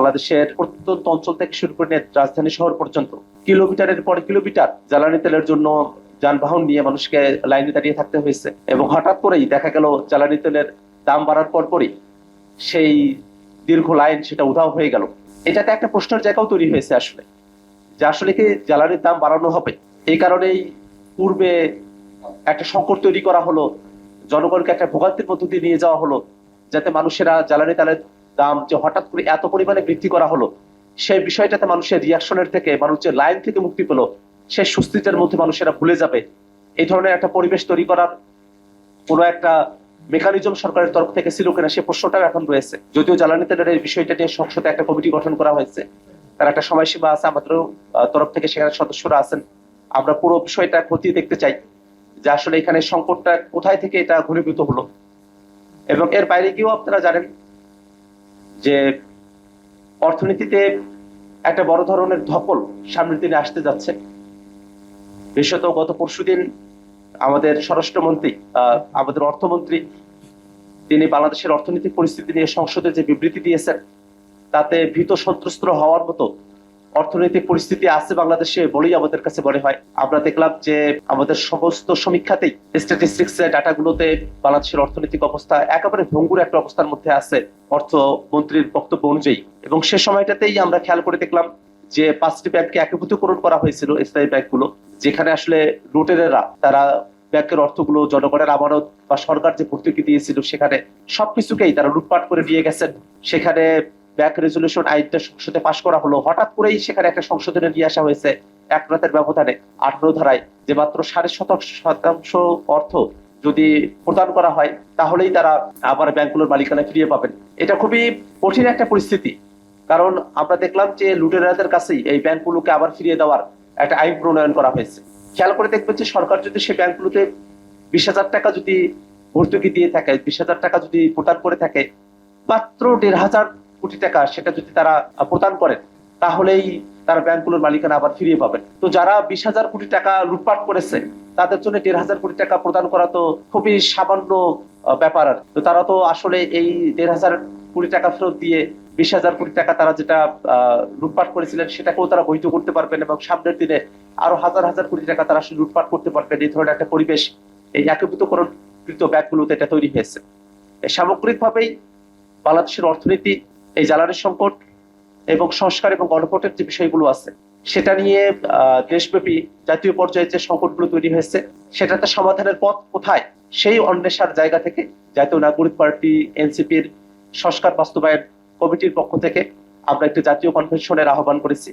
বাংলাদেশের প্রত্যন্ত অঞ্চল থেকে শুরু করে রাজধানী শহর পর্যন্ত কিলোমিটারের পর কিলোমিটার জ্বালানি তেলের জন্য যানবাহন নিয়ে মানুষকে লাইনে দাঁড়িয়ে থাকতে হয়েছে। এবং হঠাৎ করেই দেখা গেল জ্বালানি তেলের দাম বাড়ার পরই সেই দীর্ঘ লাইন সেটা উধাও হয়ে গেল। এটাতে একটা প্রশ্নের জায়গাও তৈরি হয়েছে আসলে, যে আসলে কি জ্বালানির দাম বাড়ানো হবে। এই কারণেই পূর্বে একটা সংকট তৈরি করা হলো, জনগণকে একটা ভোগান্তির মধ্য দিয়ে নিয়ে যাওয়া হলো, যাতে মানুষেরা জ্বালানি তেলের দাম যে হঠাৎ করে এত পরিমাণে বৃদ্ধি করা হলো সেই বিষয়টাতে মানুষের রিয়াকশনের থেকে, মানুষের লাইন থেকে মুক্তি পেল, সেই সুস্থিতির মধ্যে মানুষেরা ভুলে যাবে, এই ধরনের একটা পরিবেশ তৈরি করার কোনো একটা মেকানিজম সরকারের তরফ থেকে ছিল কিনা সে প্রশ্নটাও এখন রয়েছে। যদিও জ্বালানি তেলের এই বিষয়টা নিয়ে সংসদে একটা কমিটি গঠন করা হয়েছে, তার একটা সময়সীমা আছে, আমাদের তরফ থেকে সেখানে সদস্যরা আছেন। আমরা পুরো বিষয়টা খতিয়ে দেখতে চাই যে আসলে এখানে সংকটটা কোথায় থেকে এটা ঘনীভূত হলো। এবং এর বাইরে গিয়েও আপনারা জানেন যে অর্থনীতিতে একটা বড় ধরনের ধকল সামনের দিনে আসতে যাচ্ছে। বিশেষত গত পরশুদিন আমাদের স্বরাষ্ট্রমন্ত্রী, আমাদের অর্থমন্ত্রী, তিনি বাংলাদেশের অর্থনৈতিক পরিস্থিতি নিয়ে সংসদে যে বিবৃতি দিয়েছেন তাতে ভীত সন্ত্রস্ত হওয়ার মতো অর্থনৈতিক পরিস্থিতি আছে বাংলাদেশে বলেই আমাদের কাছে মনে হয়। আমরা দেখলাম যে আমাদের সমস্ত সমীক্ষাতেই, স্ট্যাটিস্টিক্স ডাটাগুলোতে বাংলাদেশের অর্থনৈতিক অবস্থা একেবারে ভঙ্গুর একটা অবস্থার মধ্যে আছে অর্থমন্ত্রীর বক্তব্য অনুযায়ী। এবং সে সময়টাতেই আমরা খেয়াল করে দেখলাম যে 5টি ব্যাংককে একীভূতকরণ করা হয়েছিল, স্থায়ী ব্যাংকগুলো, যেখানে আসলে লুটেরেরা তারা ব্যাংকের অর্থগুলো জনগণের আমানত বা সরকার যে ভর্তুকি দিয়েছিল সেখানে সবকিছুকেই তারা লুটপাট করে দিয়ে গেছেন। সেখানে ব্যাংক রেজুলেশন আইনটা সংসদে পাশ করা হলো, হঠাৎ করেই সেখানে একটা সংশোধনে নিয়ে আসা হয়েছে এক রাতের ব্যবধানে 18 ধারায়, যে মাত্র 7.5% অর্থ যদি প্রদান করা হয় তাহলেই তারা আবার ব্যাংকগুলোর মালিকানা ফিরিয়ে পাবেন। এটা খুবই কঠিন একটা পরিস্থিতি, কারণ আমরা দেখলাম যে লুটেরাদের কাছেই এই ব্যাংকগুলোকে আবার ফিরিয়ে দেওয়ার একটা আইন প্রণয়ন করা হয়েছে। খেয়াল করে দেখবেন যে সরকার যদি সেই ব্যাংকগুলোতে 20,000 টাকা যদি ভর্তুকি দিয়ে থাকে, 20,000 টাকা যদি প্রদান করে থাকে, মাত্র 1,500 কোটি টাকা সেটা যদি তারা প্রদান করেন তাহলেই তারা ব্যাংকগুলোর মালিকানা আবার ফিরিয়ে পাবেন। তো যারা 20,000 কোটি টাকা লুটপাট করেছে তাদের জন্য 1,500 কোটি টাকা প্রদান করা তো খুবই সামান্য ব্যাপার। তো তারা তো আসলে এই 1,500 কোটি টাকা ফেরত দিয়ে 20,000 কোটি টাকা তারা যেটা লুটপাট করেছিলেন সেটাকেও তারা বৈধ করতে পারবেন এবং সামনের দিনে আরো হাজার হাজার কোটি টাকা তারা আসলে লুটপাট করতে পারবেন। এই ধরনের একটা পরিবেশ এই একীভূতকরণকৃত ব্যাংকগুলোতে এটা তৈরি হয়েছে। সামগ্রিকভাবেই বাংলাদেশের অর্থনীতি এই জ্বালানি সংকট এবং সংস্কার এবং গণভোটের যে বিষয়গুলো আছে সেটা নিয়ে দেশব্যাপী জাতীয় পর্যায়ে যে সংকটগুলো তৈরি হয়েছে সেটাতে সমাধানের পথ কোথায়, সেই অন্বেষার জায়গা থেকে জাতীয় নাগরিক পার্টি এনসিপির সংস্কার বাস্তবায়ন কমিটির পক্ষ থেকে আমরা একটি জাতীয় কনভেনশনের আহ্বান করেছি।